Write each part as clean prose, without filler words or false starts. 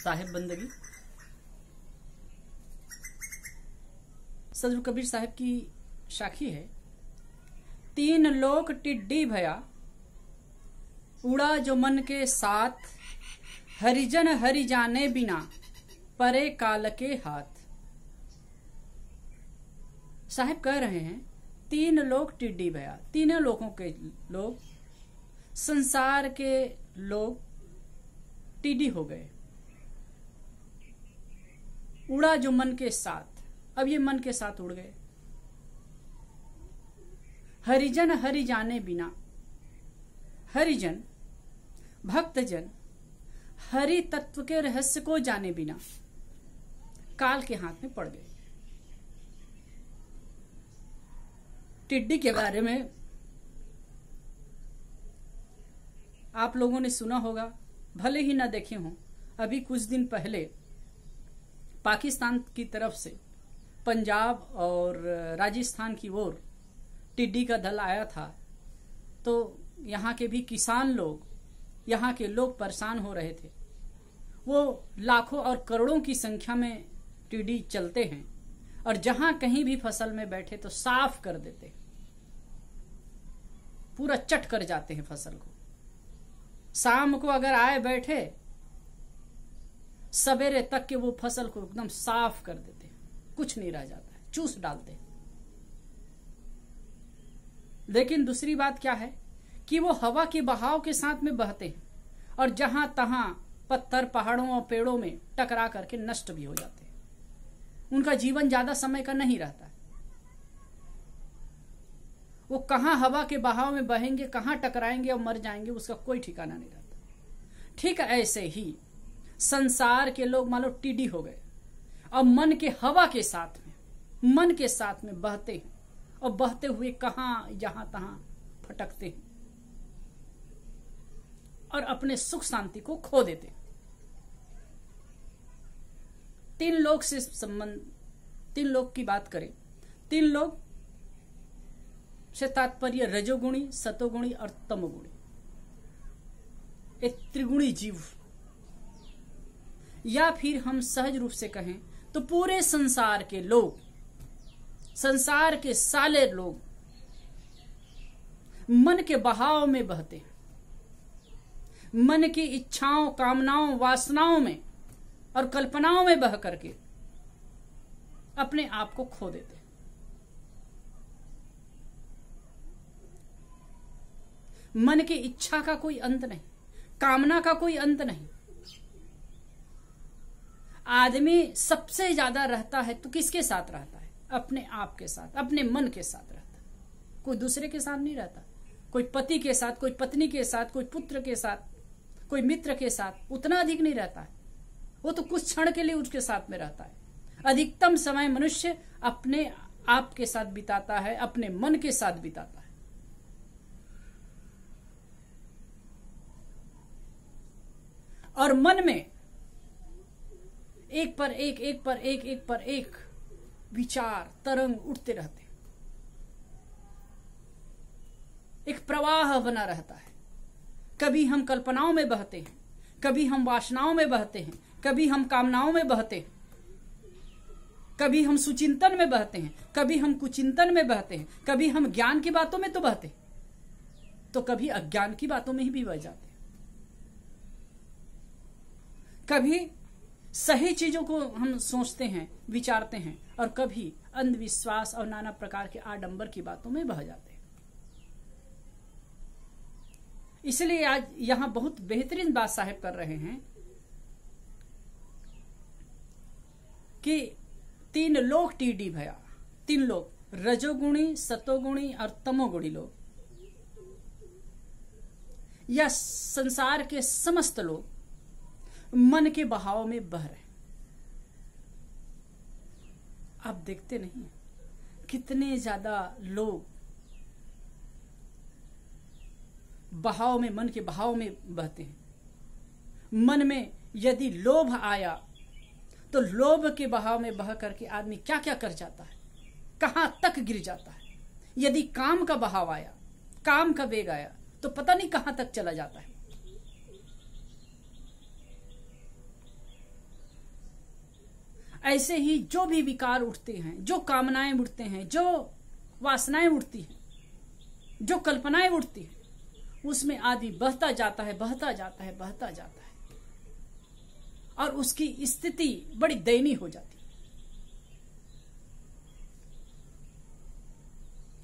साहिब बंदगी। सदगुरु कबीर साहब की साखी है, तीन लोक टिड्डी भया, उड़ा जो मन के साथ, हरिजन हरि जाने बिना, परे काल के हाथ। साहब कह रहे हैं तीन लोग टिड्डी भया, तीनों लोगों के लोग, संसार के लोग टिड्डी हो गए। उड़ा जो मन के साथ, अब ये मन के साथ उड़ गए। हरिजन हरि जाने बिना, हरिजन भक्तजन हरि तत्व के रहस्य को जाने बिना काल के हाथ में पड़ गए। टिड्डी के बारे में आप लोगों ने सुना होगा, भले ही ना देखे हों। अभी कुछ दिन पहले पाकिस्तान की तरफ से पंजाब और राजस्थान की ओर टिड्डी का दल आया था, तो यहाँ के भी किसान लोग, यहाँ के लोग परेशान हो रहे थे। वो लाखों और करोड़ों की संख्या में टिड्डी चलते हैं और जहां कहीं भी फसल में बैठे तो साफ कर देते हैं, पूरा चट कर जाते हैं फसल को। शाम को अगर आए बैठे, सवेरे तक के वो फसल को एकदम साफ कर देते हैं, कुछ नहीं रह जाता है, चूस डालते हैं। लेकिन दूसरी बात क्या है कि वो हवा के बहाव के साथ में बहते हैं और जहां तहां पत्थर, पहाड़ों और पेड़ों में टकरा करके नष्ट भी हो जाते हैं। उनका जीवन ज्यादा समय का नहीं रहता है। वो कहां हवा के बहाव में बहेंगे, कहां टकराएंगे और मर जाएंगे, उसका कोई ठिकाना नहीं रहता। ठीक ऐसे ही संसार के लोग मान लो टिड्डी हो गए और मन के हवा के साथ में, मन के साथ में बहते हैं और बहते हुए कहां जहां तहां फटकते हैं और अपने सुख शांति को खो देते हैं। तीन लोग से संबंध, तीन लोग की बात करें, तीन लोग से तात्पर्य रजोगुणी, सतोगुणी और तमोगुणी, एक त्रिगुणी जीव, या फिर हम सहज रूप से कहें तो पूरे संसार के लोग, संसार के सारे लोग मन के बहाव में बहते हैं, मन की इच्छाओं, कामनाओं, वासनाओं में और कल्पनाओं में बह करके अपने आप को खो देते हैं। मन की इच्छा का कोई अंत नहीं, कामना का कोई अंत नहीं। आदमी सबसे ज्यादा रहता है तो किसके साथ रहता है? अपने आप के साथ, अपने मन के साथ रहता है, कोई दूसरे के साथ नहीं रहता। कोई पति के साथ, कोई पत्नी के साथ, कोई पुत्र के साथ, कोई मित्र के साथ उतना अधिक नहीं रहता है। वो तो कुछ क्षण के लिए उसके साथ में रहता है। अधिकतम समय मनुष्य अपने आप के साथ बिताता है, अपने मन के साथ बिताता है। और मन में एक पर एक, एक पर एक, एक पर एक विचार तरंग उठते रहते हैं। एक प्रवाह बना रहता है। कभी हम कल्पनाओं में बहते हैं, कभी हम वासनाओं में बहते हैं, कभी हम कामनाओं में बहते हैं, कभी हम सुचिंतन में बहते हैं, कभी हम कुचिंतन में बहते हैं, कभी हम ज्ञान की बातों में तो बहते हैं, तो कभी अज्ञान की बातों में ही भी बह जाते हैं। कभी सही चीजों को हम सोचते हैं, विचारते हैं, और कभी अंधविश्वास और नाना प्रकार के आडंबर की बातों में बह जाते हैं। इसलिए आज यहां बहुत बेहतरीन बात साहब कर रहे हैं कि तीन लोग टिड्डी भया, तीन लोग, रजोगुणी, सतोगुणी और तमोगुणी लोग, या संसार के समस्त लोग मन के बहाव में बह रहे। आप देखते नहीं कितने ज्यादा लोग बहाव में, मन के बहाव में बहते हैं। मन में यदि लोभ आया तो लोभ के बहाव में बह करके आदमी क्या क्या कर जाता है, कहां तक गिर जाता है। यदि काम का बहाव आया, काम का वेग आया, तो पता नहीं कहां तक चला जाता है। ऐसे ही जो भी विकार उठते हैं, जो कामनाएं उठते हैं, जो वासनाएं उठती हैं, जो कल्पनाएं उठती हैं, उसमें आदमी बहता जाता है, बहता जाता है, बहता जाता है, और उसकी स्थिति बड़ी दयनीय हो जाती है।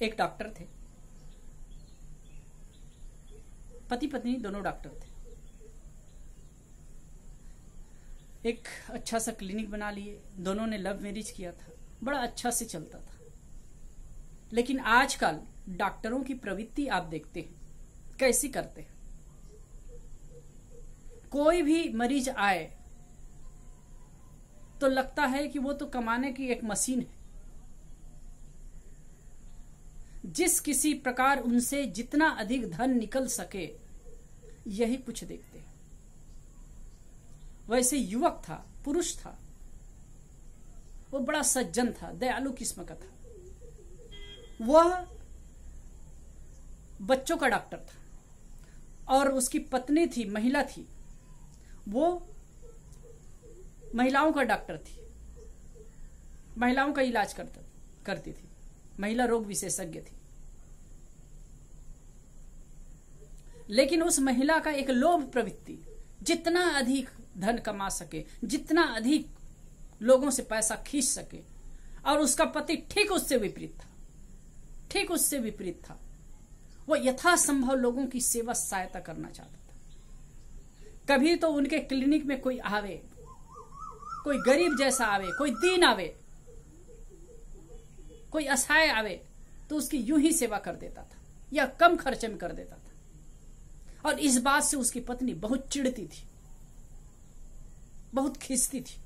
एक डॉक्टर थे, पति पत्नी दोनों डॉक्टर थे। एक अच्छा सा क्लिनिक बना लिए, दोनों ने लव मैरिज किया था, बड़ा अच्छा से चलता था। लेकिन आजकल डॉक्टरों की प्रवृत्ति आप देखते हैं कैसी करते हैं। कोई भी मरीज आए तो लगता है कि वो तो कमाने की एक मशीन है। जिस किसी प्रकार उनसे जितना अधिक धन निकल सके, यही कुछ देखते हैं। वैसे युवक था, पुरुष था, वो बड़ा सज्जन था, दयालु किस्म का था। वह बच्चों का डॉक्टर था और उसकी पत्नी थी, महिला थी, वो महिलाओं का डॉक्टर थी, महिलाओं का इलाज करती थी, महिला रोग विशेषज्ञ थी। लेकिन उस महिला का एक लोभ प्रवृत्ति, जितना अधिक धन कमा सके, जितना अधिक लोगों से पैसा खींच सके, और उसका पति ठीक उससे विपरीत था, ठीक उससे विपरीत था। वो यथासंभव लोगों की सेवा सहायता करना चाहता था। कभी तो उनके क्लिनिक में कोई आवे, कोई गरीब जैसा आवे, कोई दीन आवे, कोई असहाय आवे, तो उसकी यूं ही सेवा कर देता था या कम खर्चे में कर देता था। और इस बात से उसकी पत्नी बहुत चिढ़ती थी, बहुत खींचती थी।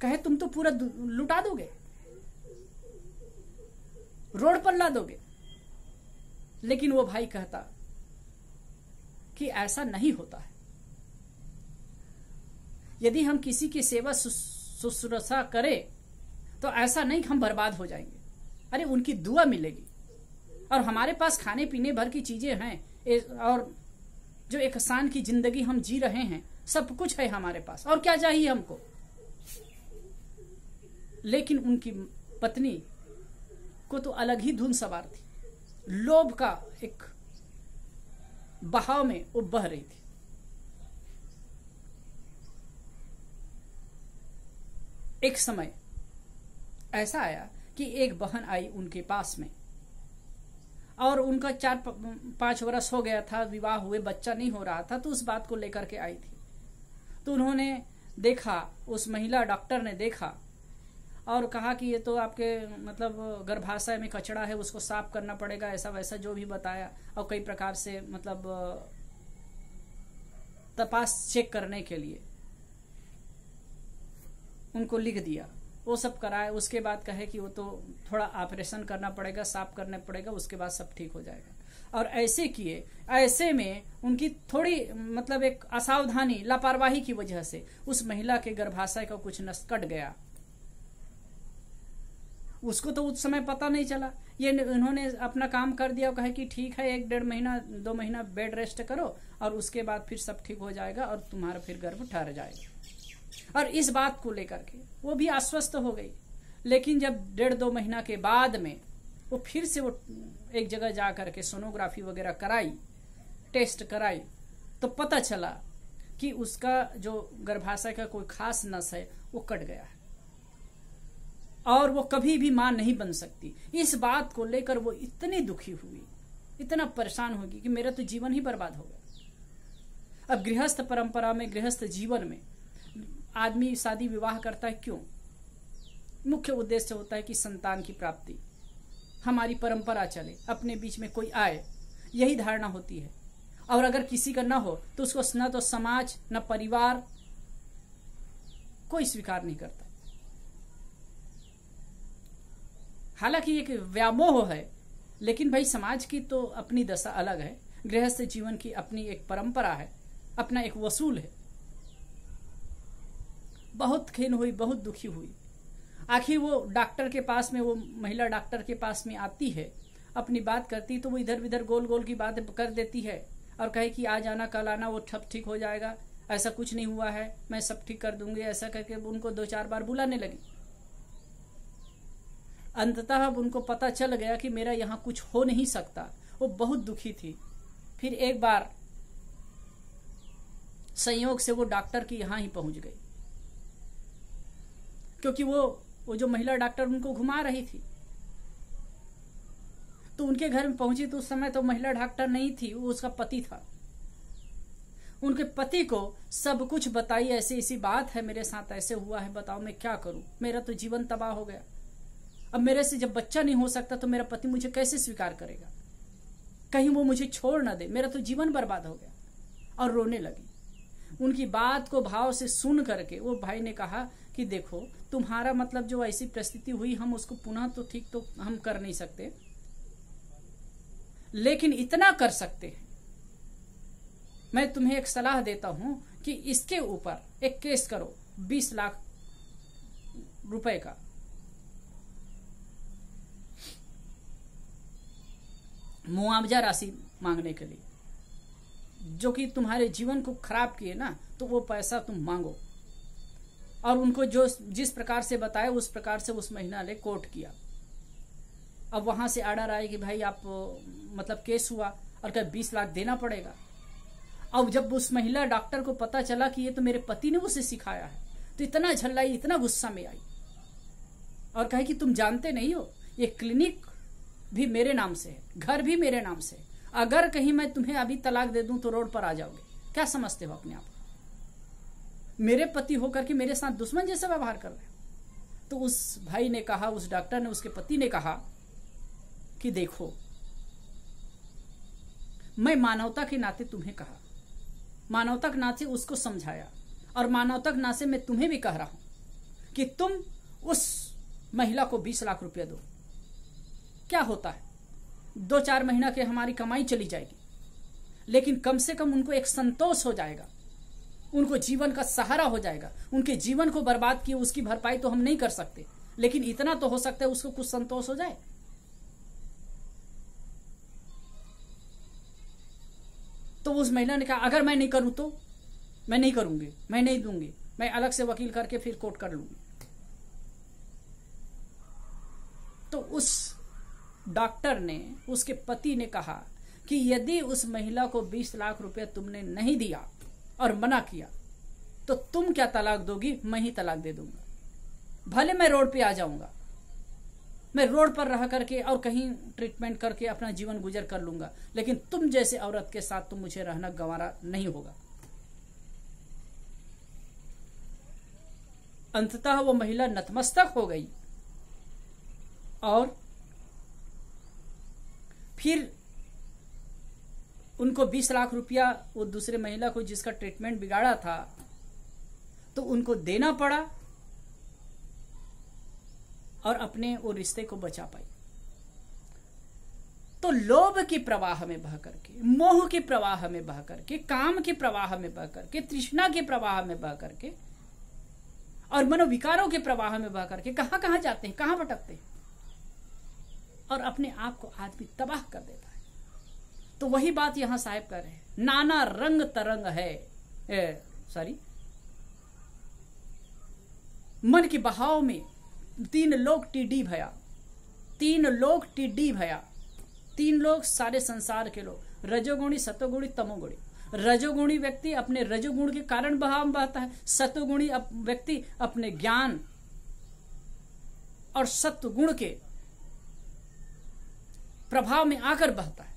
कहे तुम तो पूरा लुटा दोगे, रोड पर ला दोगे। लेकिन वो भाई कहता कि ऐसा नहीं होता है। यदि हम किसी की सेवा शुश्रूषा करें तो ऐसा नहीं कि हम बर्बाद हो जाएंगे। अरे उनकी दुआ मिलेगी, और हमारे पास खाने पीने भर की चीजें हैं, और जो एक आसान की जिंदगी हम जी रहे हैं, सब कुछ है हमारे पास, और क्या चाहिए हमको। लेकिन उनकी पत्नी को तो अलग ही धुन सवार थी, लोभ का एक बहाव में वो बह रही थी। एक समय ऐसा आया कि एक बहन आई उनके पास में, और उनका 4-5 वर्ष हो गया था, विवाह हुए, बच्चा नहीं हो रहा था, तो उस बात को लेकर के आई थी। तो उन्होंने देखा, उस महिला डॉक्टर ने देखा और कहा कि ये तो आपके मतलब गर्भाशय में कचरा है, उसको साफ करना पड़ेगा, ऐसा वैसा जो भी बताया, और कई प्रकार से मतलब तपास चेक करने के लिए उनको लिख दिया। वो सब कराए, उसके बाद कहे कि वो तो थोड़ा ऑपरेशन करना पड़ेगा, साफ करना पड़ेगा, उसके बाद सब ठीक हो जाएगा। और ऐसे किए। ऐसे में उनकी थोड़ी मतलब एक असावधानी, लापरवाही की वजह से उस महिला के गर्भाशय का कुछ नस कट गया। उसको तो उस समय पता नहीं चला। ये उन्होंने अपना काम कर दिया, कहे कि ठीक है 1-1.5 महीना 2 महीना बेड रेस्ट करो, और उसके बाद फिर सब ठीक हो जाएगा और तुम्हारा फिर गर्भ ठहर जाएगा। और इस बात को लेकर के वो भी आश्वस्त हो गई। लेकिन जब 1.5-2 महीना के बाद में वो फिर से वो एक जगह जा करके सोनोग्राफी वगैरह कराई, टेस्ट कराई, तो पता चला कि उसका जो गर्भाशय का कोई खास नस है वो कट गया है, और वो कभी भी मां नहीं बन सकती। इस बात को लेकर वो इतनी दुखी हुई, इतना परेशान होगी कि मेरा तो जीवन ही बर्बाद हो गया। अब गृहस्थ परंपरा में, गृहस्थ जीवन में आदमी शादी विवाह करता है क्यों? मुख्य उद्देश्य होता है कि संतान की प्राप्ति, हमारी परंपरा चले, अपने बीच में कोई आए, यही धारणा होती है। और अगर किसी का ना हो तो उसको न तो समाज न परिवार कोई स्वीकार नहीं करता। हालांकि एक व्यामोह है, लेकिन भाई समाज की तो अपनी दशा अलग है, गृहस्थ जीवन की अपनी एक परंपरा है, अपना एक वसूल है। बहुत खिन्न हुई, बहुत दुखी हुई। आखिर वो डॉक्टर के पास में, वो महिला डॉक्टर के पास में आती है, अपनी बात करती, तो वो इधर उधर गोल गोल की बात कर देती है और कहे कि आज आना कल आना, वो ठप ठीक हो जाएगा, ऐसा कुछ नहीं हुआ है, मैं सब ठीक कर दूंगी, ऐसा करके उनको 2-4 बार बुलाने लगी। अंततः अब उनको पता चल गया कि मेरा यहाँ कुछ हो नहीं सकता। वो बहुत दुखी थी। फिर एक बार संयोग से वो डॉक्टर के यहाँ ही पहुंच गई, क्योंकि वो जो महिला डॉक्टर उनको घुमा रही थी, तो उनके घर में पहुंची तो उस समय तो महिला डॉक्टर नहीं थी, वो उसका पति था। उनके पति को सब कुछ बताई, ऐसी ऐसी बात है, मेरे साथ ऐसे हुआ है, बताओ मैं क्या करूं, मेरा तो जीवन तबाह हो गया। अब मेरे से जब बच्चा नहीं हो सकता तो मेरा पति मुझे कैसे स्वीकार करेगा, कहीं वो मुझे छोड़ ना दे, मेरा तो जीवन बर्बाद हो गया। और रोने लगी। उनकी बात को भाव से सुन करके वो भाई ने कहा कि देखो, तुम्हारा मतलब जो ऐसी परिस्थिति हुई, हम उसको पुनः तो ठीक तो हम कर नहीं सकते, लेकिन इतना कर सकते हैं, मैं तुम्हें एक सलाह देता हूं कि इसके ऊपर एक केस करो 20 लाख रुपए का, मुआवजा राशि मांगने के लिए, जो कि तुम्हारे जीवन को खराब किए ना, तो वो पैसा तुम मांगो। और उनको जो जिस प्रकार से बताया उस प्रकार से उस महिला ने कोर्ट किया। अब वहां से आर्डर आए कि भाई आप मतलब केस हुआ और क्या 20 लाख देना पड़ेगा। अब जब उस महिला डॉक्टर को पता चला कि ये तो मेरे पति ने उसे सिखाया है, तो इतना झल्लाई, इतना गुस्सा में आई और कहे कि तुम जानते नहीं हो, ये क्लिनिक भी मेरे नाम से है, घर भी मेरे नाम से है, अगर कहीं मैं तुम्हें अभी तलाक दे दूं तो रोड पर आ जाओगे, क्या समझते हो अपने आप? मेरे पति होकर के मेरे साथ दुश्मन जैसा व्यवहार कर रहे हो। तो उस भाई ने कहा, उस डॉक्टर ने, उसके पति ने कहा कि देखो, मैं मानवता के नाते तुम्हें कहा, मानवता के नाते उसको समझाया, और मानवता के नाते मैं तुम्हें भी कह रहा हूं कि तुम उस महिला को 20 लाख रुपया दो। क्या होता है, 2-4 महीना के हमारी कमाई चली जाएगी, लेकिन कम से कम उनको एक संतोष हो जाएगा, उनको जीवन का सहारा हो जाएगा। उनके जीवन को बर्बाद किए उसकी भरपाई तो हम नहीं कर सकते, लेकिन इतना तो हो सकता है उसको कुछ संतोष हो जाए। तो उस महिला ने कहा, अगर मैं नहीं करूं तो मैं नहीं करूंगी, मैं नहीं दूंगी, मैं अलग से वकील करके फिर कोर्ट कर लूंगी। तो उस डॉक्टर ने, उसके पति ने कहा कि यदि उस महिला को 20 लाख रुपया तुमने नहीं दिया और मना किया, तो तुम क्या तलाक दोगी? मैं ही तलाक दे दूंगा। भले मैं रोड पे आ जाऊंगा, मैं रोड पर रह करके और कहीं ट्रीटमेंट करके अपना जीवन गुजर कर लूंगा, लेकिन तुम जैसे औरत के साथ तो मुझे रहना गंवारा नहीं होगा। अंततः वो महिला नतमस्तक हो गई और फिर उनको 20 लाख रुपया वो दूसरे महिला को जिसका ट्रीटमेंट बिगाड़ा था तो उनको देना पड़ा और अपने वो रिश्ते को बचा पाई। तो लोभ के प्रवाह में बह करके, मोह के प्रवाह में बह करके, काम के प्रवाह में बह करके, तृष्णा के प्रवाह में बह करके और मनोविकारों के प्रवाह में बह करके कहां कहां जाते हैं, कहां भटकते हैं और अपने आप को आदमी तबाह कर देता है। तो वही बात यहां साहब कर रहे हैं, नाना रंग तरंग है, मन के बहाव में 3 लोग टिड्डी भया, 3 लोग टिड्डी भया। 3 लोग सारे संसार के लोग, रजोगुणी, सतोगुणी, तमोगुणी। रजोगुणी व्यक्ति अपने रजोगुण के कारण बहाव में बहता है, सतोगुणी व्यक्ति अपने ज्ञान और सत्वगुण के प्रभाव में आकर बहता है।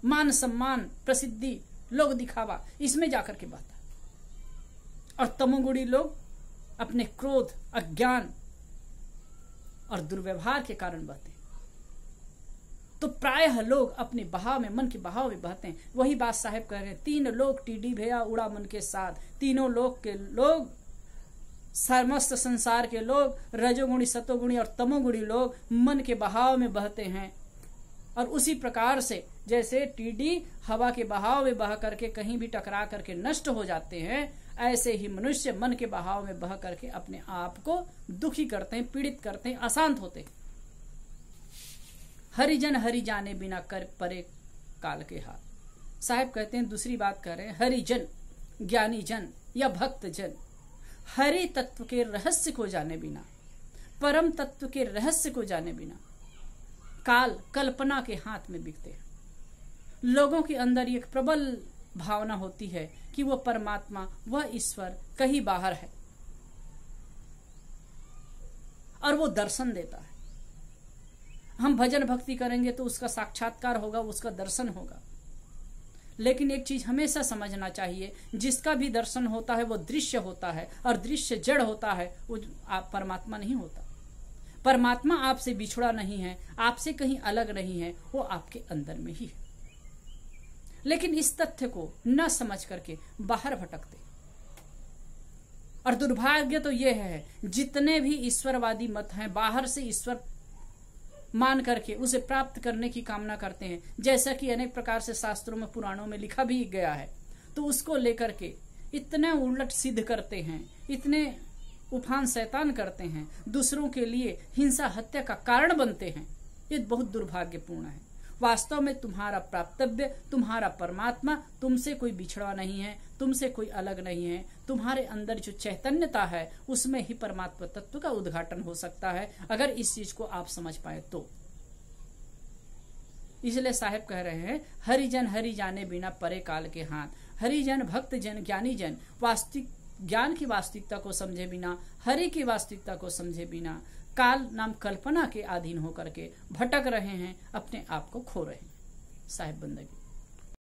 मान सम्मान, प्रसिद्धि, लोग दिखावा, इसमें जाकर के बहता है। और तमोगुणी लोग अपने क्रोध, अज्ञान और दुर्व्यवहार के कारण बहते हैं। तो प्रायः लोग अपने बहाव में, मन के बहाव में बहते हैं। वही बात साहब कह रहे हैं, 3 लोग टिड्डी भया उड़ा मन के साथ। तीनों लोग के लोग, समस्त संसार के लोग, रजोगुणी, सतोगुणी और तमोगुणी लोग मन के बहाव में बहते हैं। और उसी प्रकार से जैसे टिड्डी हवा के बहाव में बह करके कहीं भी टकरा करके नष्ट हो जाते हैं, ऐसे ही मनुष्य मन के बहाव में बह करके अपने आप को दुखी करते हैं, पीड़ित करते हैं, अशांत होते हैं। हरिजन हरि जाने बिना कर परे काल के हाथ। साहब कहते हैं, दूसरी बात कह रहे हैं, हरिजन, ज्ञानी जन या भक्त जन, हरि तत्व के रहस्य को जाने बिना परम तत्व के रहस्य को जाने बिना काल कल्पना के हाथ में बिकते हैं। लोगों के अंदर एक प्रबल भावना होती है कि वह परमात्मा, वह ईश्वर कहीं बाहर है और वो दर्शन देता है। हम भजन भक्ति करेंगे तो उसका साक्षात्कार होगा, उसका दर्शन होगा। लेकिन एक चीज हमेशा समझना चाहिए, जिसका भी दर्शन होता है वो दृश्य होता है, और दृश्य जड़ होता है, वो आप परमात्मा नहीं होता। परमात्मा आपसे बिछड़ा नहीं है, आपसे कहीं अलग नहीं है, वो आपके अंदर में ही है। लेकिन इस तथ्य को न समझ करके बाहर भटकते, और दुर्भाग्य तो यह है जितने भी ईश्वरवादी मत हैं, बाहर से ईश्वर मान करके उसे प्राप्त करने की कामना करते हैं, जैसा कि अनेक प्रकार से शास्त्रों में, पुराणों में लिखा भी गया है। तो उसको लेकर के इतने उलट सिद्ध करते हैं, इतने उफान शैतान करते हैं, दूसरों के लिए हिंसा हत्या का कारण बनते हैं। ये बहुत दुर्भाग्यपूर्ण है। वास्तव में तुम्हारा प्राप्तव्य, तुम्हारा परमात्मा तुमसे कोई बिछड़ा नहीं है, तुमसे कोई अलग नहीं है। तुम्हारे अंदर जो चैतन्यता है उसमें ही परमात्मा तत्व का उद्घाटन हो सकता है, अगर इस चीज को आप समझ पाए तो। इसलिए साहेब कह रहे हैं, हरिजन हरि जाने बिना परे काल के हाथ। हरिजन, भक्त जन, ज्ञानी जन वास्तविक ज्ञान की वास्तविकता को समझे बिना, हरि की वास्तविकता को समझे बिना काल नाम कल्पना के अधीन होकर के भटक रहे हैं, अपने आप को खो रहे हैं। साहेब बंदगी।